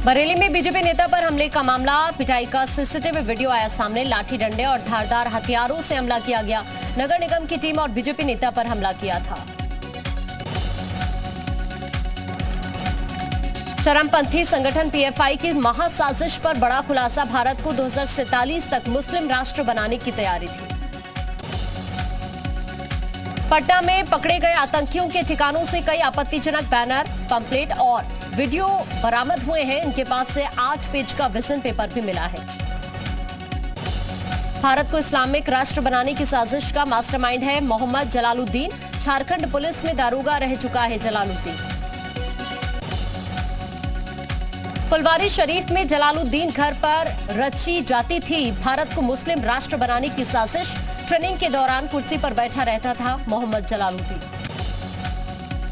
बरेली में बीजेपी नेता पर हमले का मामला, पिटाई का सीसीटीवी वीडियो आया सामने। लाठी डंडे और धारदार हथियारों से हमला किया गया। नगर निगम की टीम और बीजेपी नेता पर हमला किया था। चरमपंथी संगठन पीएफआई की महासाजिश पर बड़ा खुलासा। भारत को 2047 तक मुस्लिम राष्ट्र बनाने की तैयारी थी। पटना में पकड़े गए आतंकियों के ठिकानों से कई आपत्तिजनक बैनर, पंपलेट और वीडियो बरामद हुए हैं। इनके पास से 8 पेज का विजन पेपर भी मिला है। भारत को इस्लामिक राष्ट्र बनाने की साजिश का मास्टरमाइंड है मोहम्मद जलालुद्दीन। झारखंड पुलिस में दारोगा रह चुका है जलालुद्दीन। फुलवारी शरीफ में जलालुद्दीन घर पर रची जाती थी भारत को मुस्लिम राष्ट्र बनाने की साजिश। ट्रेनिंग के दौरान कुर्सी पर बैठा रहता था मोहम्मद जलालुद्दीन।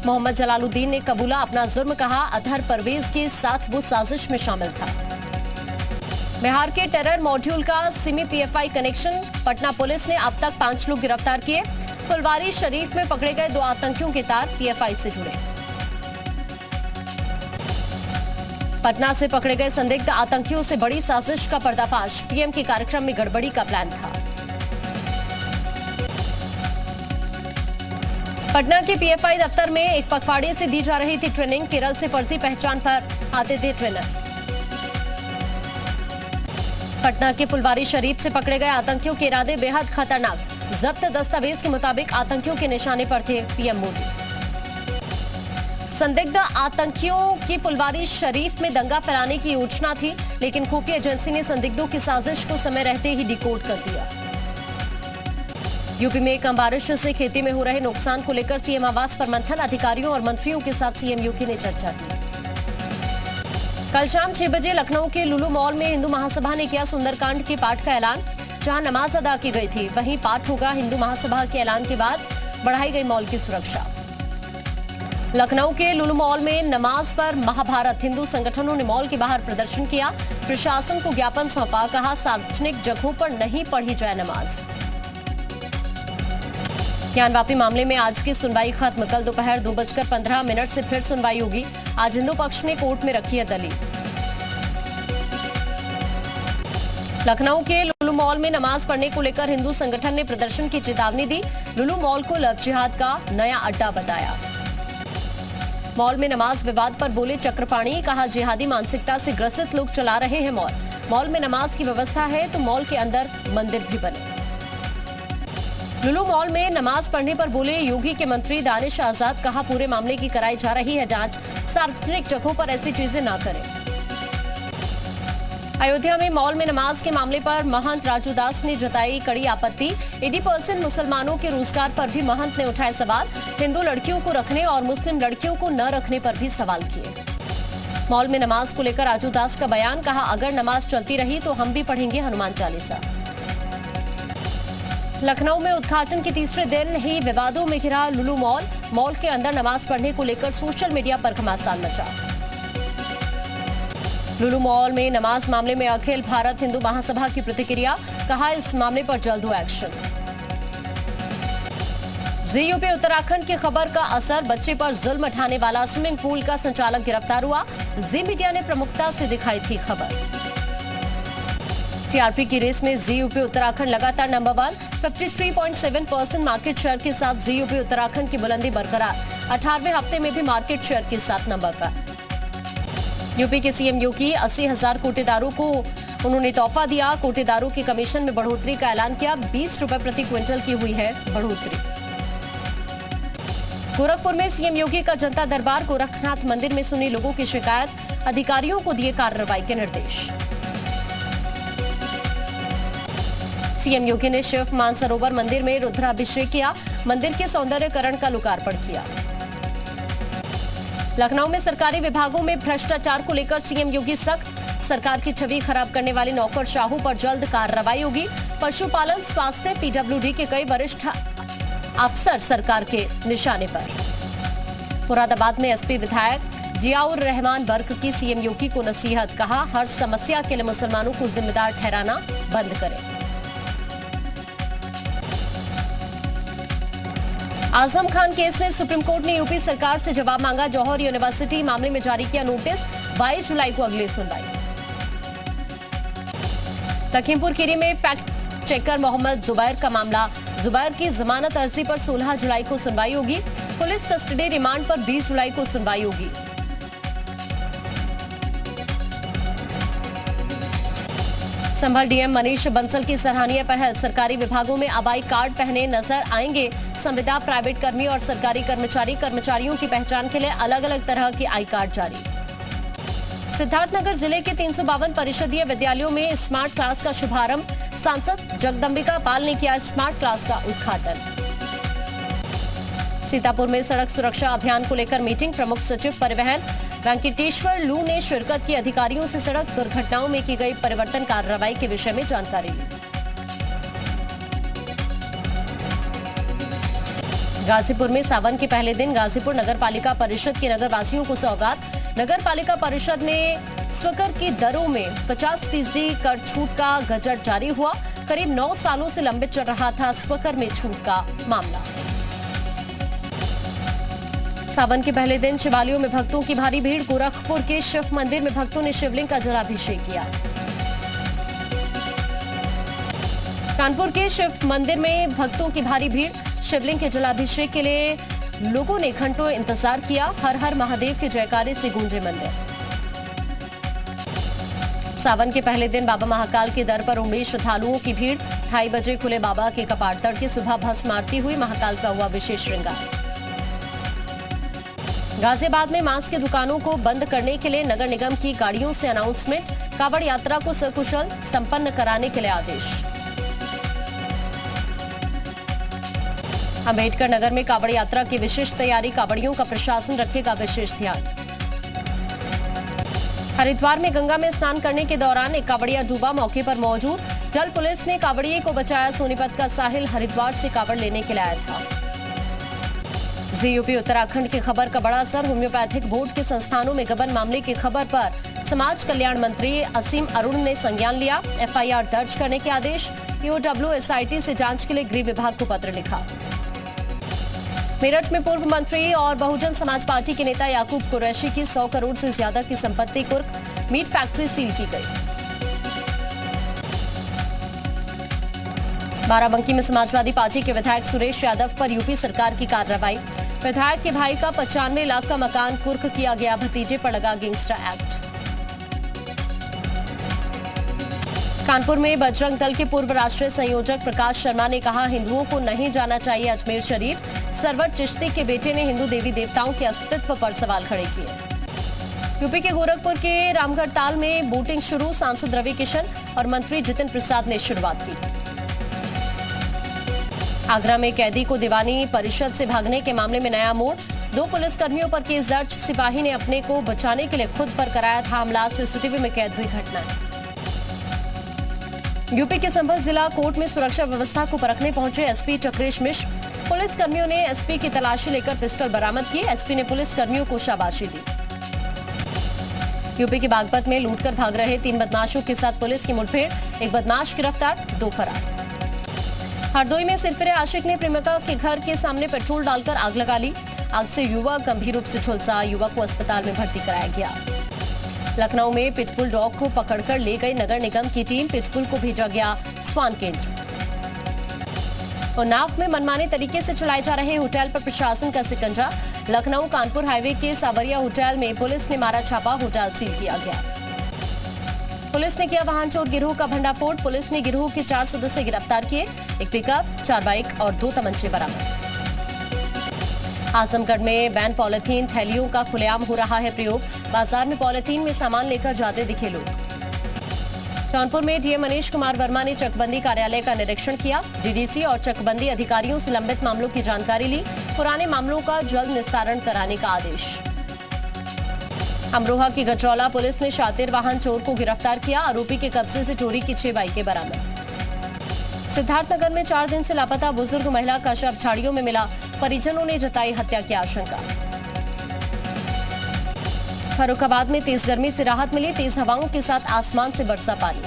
मोहम्मद जलालुद्दीन ने कबूला अपना जुर्म, कहा अतहर परवेज के साथ वो साजिश में शामिल था। बिहार के टेरर मॉड्यूल का Simi PFI connection. Patna police ने अब तक 5 लोग गिरफ्तार किए। फुलवारी शरीफ में पकड़े गए 2 आतंकियों के तार पीएफआई से जुड़े। पटना से पकड़े गए संदिग्ध आतंकियों से बड़ी साजिश का पर्दाफाश। पीएम के कार्यक्रम में गड़बड़ी का प्लान था। पटना के पीएफआई दफ्तर में एक पखवाड़े से दी जा रही थी ट्रेनिंग। केरल से फर्जी पहचान पर आते थे ट्रेनर। पटना के फुलवारी शरीफ से पकड़े गए आतंकियों के इरादे बेहद खतरनाक। जब्त दस्तावेज के मुताबिक आतंकियों के निशाने पर थे पीएम मोदी। संदिग्ध आतंकियों की फुलवारी शरीफ में दंगा फैलाने की योजना थी, लेकिन खुफिया एजेंसी ने संदिग्धों की साजिश को समय रहते ही डिकोड कर दिया। यूपी में कम बारिश से खेती में हो रहे नुकसान को लेकर सीएम आवास पर मंथन। अधिकारियों और मंत्रियों के साथ सीएम योगी ने चर्चा की। कल शाम 6 बजे लखनऊ के लुलु मॉल में हिंदू महासभा ने किया सुंदरकांड के पाठ का ऐलान। जहां नमाज अदा की गई थी, वहीं पाठ होगा। हिंदू महासभा के ऐलान के बाद बढ़ाई गई मॉल की सुरक्षा। लखनऊ के लुलु मॉल में नमाज पर महाभारत। हिंदू संगठनों ने मॉल के बाहर प्रदर्शन किया। प्रशासन को ज्ञापन सौंपा, कहा सार्वजनिक जगहों पर नहीं पढ़ी जाए नमाज। ज्ञानवापी मामले में आज की सुनवाई खत्म। कल दोपहर 2:15 से फिर सुनवाई होगी। आज हिंदू पक्ष ने कोर्ट में रखी है दलील। लखनऊ के लुलु मॉल में नमाज पढ़ने को लेकर हिंदू संगठन ने प्रदर्शन की चेतावनी दी। लुलु मॉल को लव जिहाद का नया अड्डा बताया। मॉल में नमाज विवाद पर बोले चक्रपाणी, कहा जिहादी मानसिकता से ग्रसित लोग चला रहे हैं मॉल। मॉल में नमाज की व्यवस्था है तो मॉल के अंदर मंदिर भी बने। लुलु मॉल में नमाज पढ़ने पर बोले योगी के मंत्री दानिश आजाद, कहा पूरे मामले की कराई जा रही है जांच। सार्वजनिक जगहों पर ऐसी चीजें ना करें। अयोध्या में मॉल में नमाज के मामले पर महंत राजू दास ने जताई कड़ी आपत्ति। 80% मुसलमानों के रोजगार पर भी महंत ने उठाए सवाल। हिंदू लड़कियों को रखने और मुस्लिम लड़कियों को न रखने पर भी सवाल किए। मॉल में नमाज को लेकर राजू दास का बयान, कहा अगर नमाज चलती रही तो हम भी पढ़ेंगे हनुमान चालीसा। लखनऊ में उद्घाटन के तीसरे दिन ही विवादों में घिरा लुलु मॉल। मॉल के अंदर नमाज पढ़ने को लेकर सोशल मीडिया पर घमासान मचा। लुलु मॉल में नमाज मामले में अखिल भारत हिंदू महासभा की प्रतिक्रिया, कहा इस मामले पर जल्द हो एक्शन। जी यूपी उत्तराखंड की खबर का असर, बच्चे पर जुल्म ढाने वाला स्विमिंग पूल का संचालक गिरफ्तार हुआ। जी मीडिया ने प्रमुखता से दिखाई थी खबर। टीआरपी की रेस में जी यूपी उत्तराखंड लगातार नंबर 1। 53.7% मार्केट शेयर के साथ जी यूपी उत्तराखंड की बुलंदी बरकरार। 18वें हफ्ते में भी मार्केट शेयर के साथ नंबर पर। यूपी के सीएम योगी 80,000 कोटेदारों को उन्होंने तोहफा दिया। कोटेदारों के कमीशन में बढ़ोतरी का ऐलान किया। 20 रुपए प्रति क्विंटल की हुई है बढ़ोतरी। गोरखपुर में सीएम योगी का जनता दरबार। गोरखनाथ मंदिर में सुनी लोगों की शिकायत। अधिकारियों को दिए कार्रवाई के निर्देश। सीएम योगी ने शिव मानसरोवर मंदिर में रुद्राभिषेक किया। मंदिर के सौंदर्यकरण का लोकार्पण किया। लखनऊ में सरकारी विभागों में भ्रष्टाचार को लेकर सीएम योगी सख्त। सरकार की छवि खराब करने वाले नौकरशाहों पर जल्द कार्रवाई होगी। पशुपालन, स्वास्थ्य, पीडब्ल्यूडी के कई वरिष्ठ अफसर सरकार के निशाने पर। मुरादाबाद में एसपी विधायक जियाउर रहमान बर्क की सीएम योगी को नसीहत, कहा हर समस्या के लिए मुसलमानों को जिम्मेदार ठहराना बंद करें। आजम खान केस में सुप्रीम कोर्ट ने यूपी सरकार से जवाब मांगा। जौहर यूनिवर्सिटी मामले में जारी किया नोटिस। 22 जुलाई को अगली सुनवाई। लखीमपुर खीरी में फैक्ट चेकर मोहम्मद जुबैर का मामला। जुबैर की जमानत अर्जी पर 16 जुलाई को सुनवाई होगी। पुलिस कस्टडी रिमांड पर 20 जुलाई को सुनवाई होगी। संभल डीएम मनीष बंसल की सराहनीय पहल। सरकारी विभागों में अब आई कार्ड पहने नजर आएंगे। संविदा प्राइवेट कर्मी और सरकारी कर्मचारियों की पहचान के लिए अलग अलग तरह की आई कार्ड जारी। सिद्धार्थनगर जिले के 352 परिषदीय विद्यालयों में स्मार्ट क्लास का शुभारंभ। सांसद जगदंबिका पाल ने किया स्मार्ट क्लास का उद्घाटन। सीतापुर में सड़क सुरक्षा अभियान को लेकर मीटिंग। प्रमुख सचिव परिवहन वेंकटेश्वर लू ने शिरकत की। अधिकारियों से सड़क दुर्घटनाओं में की गई परिवर्तन कार्रवाई के विषय में जानकारी ली। गाजीपुर में सावन के पहले दिन गाजीपुर नगर पालिका परिषद के नगरवासियों को सौगात। नगर पालिका परिषद ने स्वकर की दरों में 50% कर छूट का गजट जारी हुआ। करीब 9 सालों से लंबित चल रहा था स्वकर में छूट का मामला। सावन के पहले दिन शिवालयों में भक्तों की भारी भीड़। गोरखपुर के शिव मंदिर में भक्तों ने शिवलिंग का जलाभिषेक किया। कानपुर के शिव मंदिर में भक्तों की भारी भीड़। शिवलिंग के जलाभिषेक के लिए लोगों ने घंटों इंतजार किया। हर हर महादेव के जयकारे से गूंजे मंदिर। सावन के पहले दिन बाबा महाकाल के दर पर उमड़ी श्रद्धालुओं की भीड़। 2:30 बजे खुले बाबा के कपाट। तड़के सुबह भस्म आरती हुई। महाकाल का हुआ विशेष श्रृंगार। गाजियाबाद में मांस की दुकानों को बंद करने के लिए नगर निगम की गाड़ियों से अनाउंसमेंट। कांवड़ यात्रा को सकुशल संपन्न कराने के लिए आदेश। अम्बेडकर नगर में कांवड़ यात्रा की विशेष तैयारी। कांवड़ियों का प्रशासन रखेगा विशेष ध्यान। हरिद्वार में गंगा में स्नान करने के दौरान एक कांवड़िया डूबा। मौके पर मौजूद जल पुलिस ने कांवड़िये को बचाया। सोनीपत का साहिल हरिद्वार से कांवड़ लेने के लिए आया था। यूपी उत्तराखंड की खबर का बड़ा असर। होम्योपैथिक बोर्ड के संस्थानों में गबन मामले की खबर पर समाज कल्याण मंत्री असीम अरुण ने संज्ञान लिया। एफआईआर दर्ज करने के आदेश। ईओडब्ल्यू एसआईटी से जांच के लिए गृह विभाग को पत्र लिखा। मेरठ में पूर्व मंत्री और बहुजन समाज पार्टी के नेता याकूब कुरैशी की 100 करोड़ से ज्यादा की संपत्ति कुर्क। मीट फैक्ट्री सील की गई। बाराबंकी में समाजवादी पार्टी के विधायक सुरेश यादव पर यूपी सरकार की कार्रवाई। विधायक के भाई का 95 लाख का मकान कुर्क किया गया। भतीजे पर लगा गैंगस्टर एक्ट। कानपुर में बजरंग दल के पूर्व राष्ट्रीय संयोजक प्रकाश शर्मा ने कहा, हिंदुओं को नहीं जाना चाहिए अजमेर शरीफ। सरवर चिश्ती के बेटे ने हिंदू देवी देवताओं के अस्तित्व पर सवाल खड़े किए। यूपी के गोरखपुर के रामगढ़ ताल में बोटिंग शुरू। सांसद रवि किशन और मंत्री जितिन प्रसाद ने शुरुआत की। आगरा में कैदी को दीवानी परिषद से भागने के मामले में नया मोड़। 2 पुलिसकर्मियों पर केस दर्ज। सिपाही ने अपने को बचाने के लिए खुद पर कराया था हमला। सीसीटीवी में कैद हुई घटना। यूपी के संभल जिला कोर्ट में सुरक्षा व्यवस्था को परखने पहुंचे एसपी चक्रेश मिश्र। पुलिसकर्मियों ने एसपी की तलाशी लेकर पिस्टल बरामद की। एसपी ने पुलिसकर्मियों को शाबाशी दी। यूपी के बागपत में लूटकर भाग रहे 3 बदमाशों के साथ पुलिस की मुठभेड़। 1 बदमाश गिरफ्तार, 2 फरार। हरदोई में सिरफिरे आशिक ने प्रेमिका के घर के सामने पेट्रोल डालकर आग लगा ली। आग से युवक गंभीर रूप से झुलसा। युवक को अस्पताल में भर्ती कराया गया। लखनऊ में पिटबुल डॉग को पकड़कर ले गई नगर निगम की टीम। पिटबुल को भेजा गया स्वान केंद्र। उन्नाव में मनमाने तरीके से चलाए जा रहे होटल पर प्रशासन का शिकंजा। लखनऊ कानपुर हाईवे के सावरिया होटल में पुलिस ने मारा छापा। होटल सील किया गया। पुलिस ने किया वाहन चोर गिरोह का भंडाफोड़। पुलिस ने गिरोह के 4 सदस्य गिरफ्तार किए। 1 पिकअप, 4 बाइक और 2 तमंचे बरामद। आजमगढ़ में बैन पॉलिथीन थैलियों का खुलेआम हो रहा है प्रयोग। बाजार में पॉलिथीन में सामान लेकर जाते दिखे लोग। जौनपुर में डीएम मनीष कुमार वर्मा ने चकबंदी कार्यालय का निरीक्षण किया। डीडीसी और चकबंदी अधिकारियों से लंबित मामलों की जानकारी ली। पुराने मामलों का जल्द निस्तारण कराने का आदेश। अमरोहा की गजरौला पुलिस ने शातिर वाहन चोर को गिरफ्तार किया। आरोपी के कब्जे से चोरी की 6 बाइकें बरामद। सिद्धार्थनगर में 4 दिन से लापता बुजुर्ग महिला का शव झाड़ियों में मिला। परिजनों ने जताई हत्या की आशंका। फर्रुखाबाद में तेज गर्मी से राहत मिली। तेज हवाओं के साथ आसमान से बरसा पानी।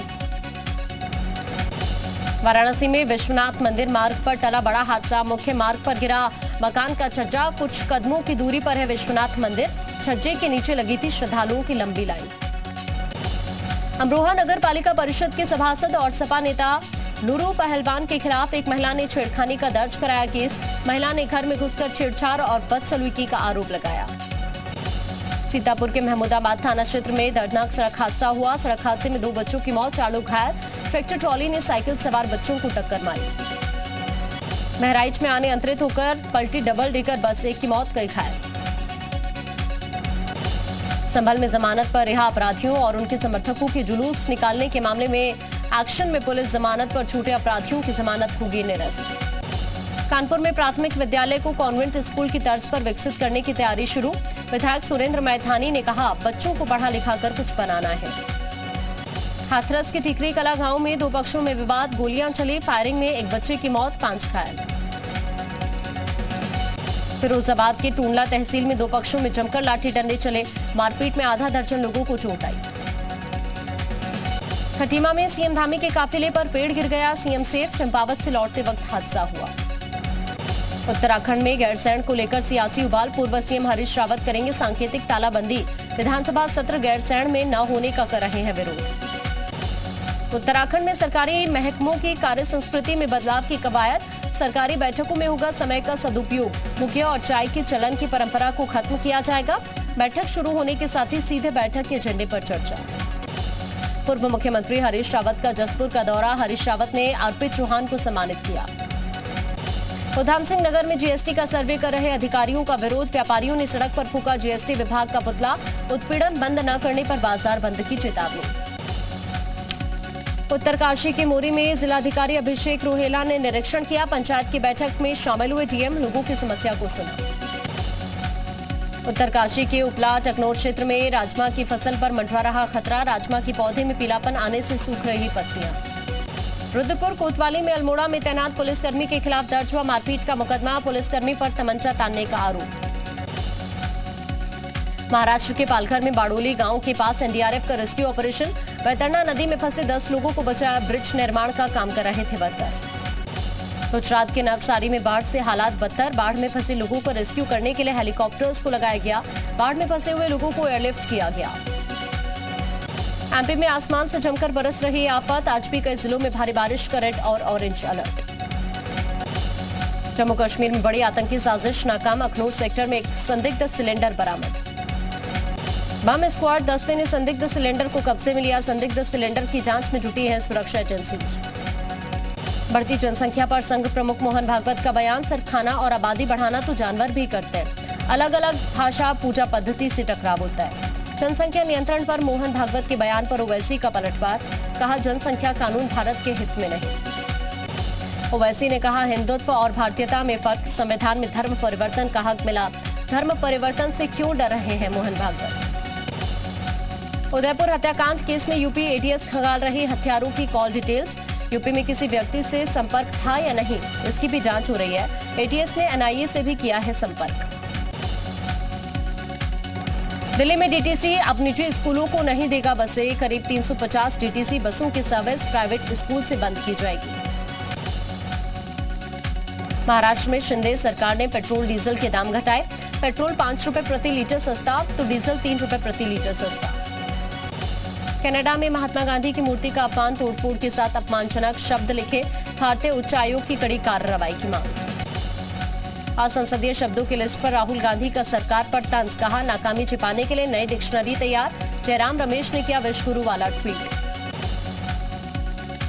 वाराणसी में विश्वनाथ मंदिर मार्ग पर टला बड़ा हादसा। मुख्य मार्ग पर गिरा मकान का छज्जा। कुछ कदमों की दूरी पर है विश्वनाथ मंदिर। छज्जे के नीचे लगी थी श्रद्धालुओं की लंबी लाइन। अमरोहा नगर पालिका परिषद के सभासद और सपा नेता नूरू पहलवान के खिलाफ एक महिला ने छेड़खानी का दर्ज कराया केस। महिला ने घर में घुसकर छेड़छाड़ और बदसलूकी का आरोप लगाया। सीतापुर के महमूदाबाद थाना क्षेत्र में दर्दनाक सड़क हादसा हुआ। सड़क हादसे में 2 बच्चों की मौत, 4 लोग घायल। ट्रैक्टर ट्रॉली ने साइकिल सवार बच्चों को टक्कर मारी। बहराइच में अनियंत्रित होकर पलटी डबल डेकर बस, 1 की मौत, कई घायल। संभल में जमानत पर रिहा अपराधियों और उनके समर्थकों के जुलूस निकालने के मामले में एक्शन में पुलिस। जमानत पर छूटे अपराधियों की जमानत होगी निरस्त। कानपुर में प्राथमिक विद्यालय को कॉन्वेंट स्कूल की तर्ज पर विकसित करने की तैयारी शुरू। विधायक सुरेंद्र मैथानी ने कहा, बच्चों को पढ़ा लिखा कर कुछ बनाना है। हाथरस के टिकरी कला गांव में 2 पक्षों में विवाद, गोलियां चली। फायरिंग में 1 बच्चे की मौत, 5 घायल। फिरोजाबाद के टूंडला तहसील में 2 पक्षों में जमकर लाठी डंडे चले। मारपीट में आधा दर्जन लोगों को चोट आई। खटीमा में सीएम धामी के काफिले पर पेड़ गिर गया, सीएम सेफ। चंपावत से लौटते वक्त हादसा हुआ। उत्तराखंड में गैरसैंण को लेकर सियासी उबाल। पूर्व सीएम हरीश रावत करेंगे सांकेतिक तालाबंदी। विधानसभा सत्र गैरसैंण में न होने का कर रहे हैं विरोध। उत्तराखंड में सरकारी महकमों की कार्य संस्कृति में बदलाव की कवायद। सरकारी बैठकों में होगा समय का सदुपयोग। मुखिया और चाय के चलन की परंपरा को खत्म किया जाएगा। बैठक शुरू होने के साथ ही सीधे बैठक के एजेंडे पर चर्चा। पूर्व मुख्यमंत्री हरीश रावत का जसपुर का दौरा। हरीश रावत ने अर्पित चौहान को सम्मानित किया। उधम सिंह नगर में जीएसटी का सर्वे कर रहे अधिकारियों का विरोध। व्यापारियों ने सड़क पर फूंका जीएसटी विभाग का पुतला। उत्पीड़न बंद न करने पर बाजार बंद की चेतावनी। उत्तरकाशी के मोरी में जिलाधिकारी अभिषेक रोहेला ने निरीक्षण किया। पंचायत की बैठक में शामिल हुए डीएम, लोगों की समस्या को सुना। उत्तरकाशी के उपला टकनौर क्षेत्र में राजमा की फसल पर मंडरा रहा खतरा। राजमा की पौधे में पीलापन आने से सूख रही पत्तियां। रुद्रपुर कोतवाली में अल्मोड़ा में तैनात पुलिसकर्मी के खिलाफ दर्ज हुआ मारपीट का मुकदमा। पुलिसकर्मी पर तमंचा तानने का आरोप। महाराष्ट्र के पालघर में बाड़ोली गांव के पास एनडीआरएफ का रेस्क्यू ऑपरेशन। वैतरणा नदी में फंसे 10 लोगों को बचाया। ब्रिज निर्माण का काम कर रहे थे वर्कर। गुजरात के नवसारी में बाढ़ से हालात बदतर। बाढ़ में फंसे लोगों को रेस्क्यू करने के लिए हेलीकॉप्टर्स को लगाया गया। बाढ़ में फंसे हुए लोगों को एयरलिफ्ट किया गया। एमपी में आसमान से जमकर बरस रही आफत। आज भी कई जिलों में भारी बारिश का रेड और ऑरेंज अलर्ट। जम्मू कश्मीर में बड़ी आतंकी साजिश नाकाम। अखनूर सेक्टर में एक संदिग्ध सिलेंडर बरामद। बम स्क्वाड दस्ते ने संदिग्ध सिलेंडर को कब्जे में लिया। संदिग्ध सिलेंडर की जांच में जुटी है सुरक्षा एजेंसीज। बढ़ती जनसंख्या पर संघ प्रमुख मोहन भागवत का बयान। सिर्फ खाना और आबादी बढ़ाना तो जानवर भी करते हैं। अलग अलग भाषा पूजा पद्धति से टकराव होता है। जनसंख्या नियंत्रण पर मोहन भागवत के बयान पर ओवैसी का पलटवार। कहा, जनसंख्या कानून भारत के हित में नहीं। ओवैसी ने कहा, हिंदुत्व और भारतीयता में फर्क। संविधान में धर्म परिवर्तन का हक मिला। धर्म परिवर्तन से क्यों डर रहे हैं मोहन भागवत। उदयपुर हत्याकांड केस में यूपी एटीएस खंगाल रही हथियारों की कॉल डिटेल्स। यूपी में किसी व्यक्ति से संपर्क था या नहीं, इसकी भी जांच हो रही है। एटीएस ने एनआईए से भी किया है संपर्क। दिल्ली में डीटीसी अब निजी स्कूलों को नहीं देगा बसें। करीब 350 डीटीसी बसों की सर्विस प्राइवेट स्कूल से बंद की जाएगी। महाराष्ट्र में शिंदे सरकार ने पेट्रोल डीजल के दाम घटाए। पेट्रोल 5 रुपए प्रति लीटर सस्ता तो डीजल 3 रुपए प्रति लीटर सस्ता। कनाडा में महात्मा गांधी की मूर्ति का अपमान, तोड़फोड़ के साथ अपमानजनक शब्द लिखे। भारतीय उच्च आयोग की कड़ी कार्रवाई की मांग। असंसदीय शब्दों की लिस्ट पर राहुल गांधी का सरकार पर तंज। कहा, नाकामी छिपाने के लिए नई डिक्शनरी तैयार। जयराम रमेश ने किया विश्वगुरु वाला ट्वीट।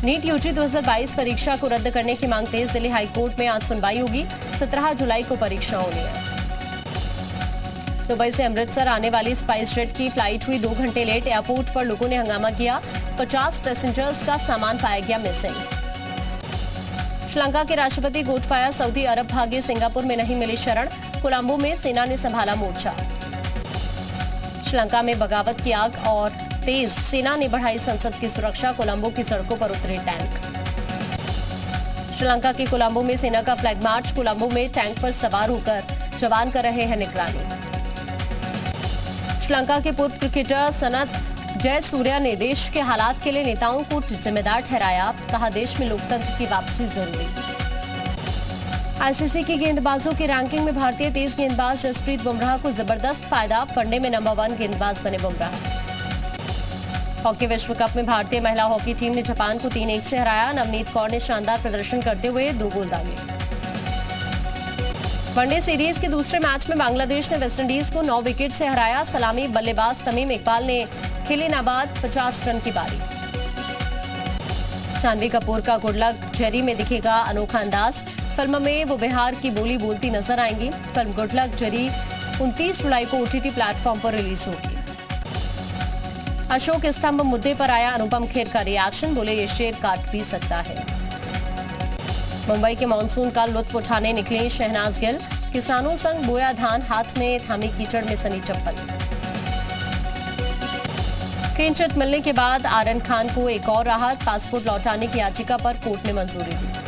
नीट यूजी 2022 परीक्षा को रद्द करने की मांग तेज। दिल्ली हाईकोर्ट में आज सुनवाई होगी। 17 जुलाई को परीक्षा होनी है। दुबई से अमृतसर आने वाली स्पाइस जेट की फ्लाइट हुई 2 घंटे लेट। एयरपोर्ट पर लोगों ने हंगामा किया। 50 पैसेंजर्स का सामान पाया गया मिसिंग। श्रीलंका के राष्ट्रपति गोटबाया सऊदी अरब भागे। सिंगापुर में नहीं मिली शरण। कोलंबो में सेना ने संभाला मोर्चा। श्रीलंका में बगावत की आग और तेज। सेना ने बढ़ाई संसद की सुरक्षा। कोलंबो की सड़कों पर उतरे टैंक। श्रीलंका के कोलंबो में सेना का फ्लैग मार्च। कोलंबो में टैंक पर सवार होकर जवान कर रहे हैं निगरानी। श्रीलंका के पूर्व क्रिकेटर सनत जय सूर्या ने देश के हालात के लिए नेताओं को जिम्मेदार ठहराया, कहा देश में लोकतंत्र की वापसी जरूरी। आईसीसी की गेंदबाजों की रैंकिंग में भारतीय तेज गेंदबाज जसप्रीत बुमराह को जबरदस्त फायदा, वनडे में नंबर 1 गेंदबाज बने बुमराह। हॉकी विश्व कप में भारतीय महिला हॉकी टीम ने जापान को 3-1 से हराया, नवनीत कौर ने शानदार प्रदर्शन करते हुए 2 गोल दागे। वनडे सीरीज के दूसरे मैच में बांग्लादेश ने वेस्टइंडीज को 9 विकेट से हराया, सलामी बल्लेबाज तमीम इकबाल ने खेली नाबाद 50 रन की पारी। जानवी कपूर का गुड लक जेरी में दिखेगा अनोखा अंदाज, फिल्म में वो बिहार की बोली बोलती नजर आएंगी। फिल्म गुड लक जेरी 29 जुलाई को OTT प्लेटफॉर्म पर रिलीज होगी। अशोक स्तंभ मुद्दे पर आया अनुपम खेर का रिएक्शन, बोले ये शेर काट भी सकता है। मुंबई के मानसून का लुत्फ उठाने निकले शहनाज गिल, किसानों संग बोया धान, हाथ में थामी कीचड़ में सनी चप्पल। क्लीन चिट मिलने के बाद आर्यन खान को एक और राहत, पासपोर्ट लौटाने की याचिका पर कोर्ट ने मंजूरी दी।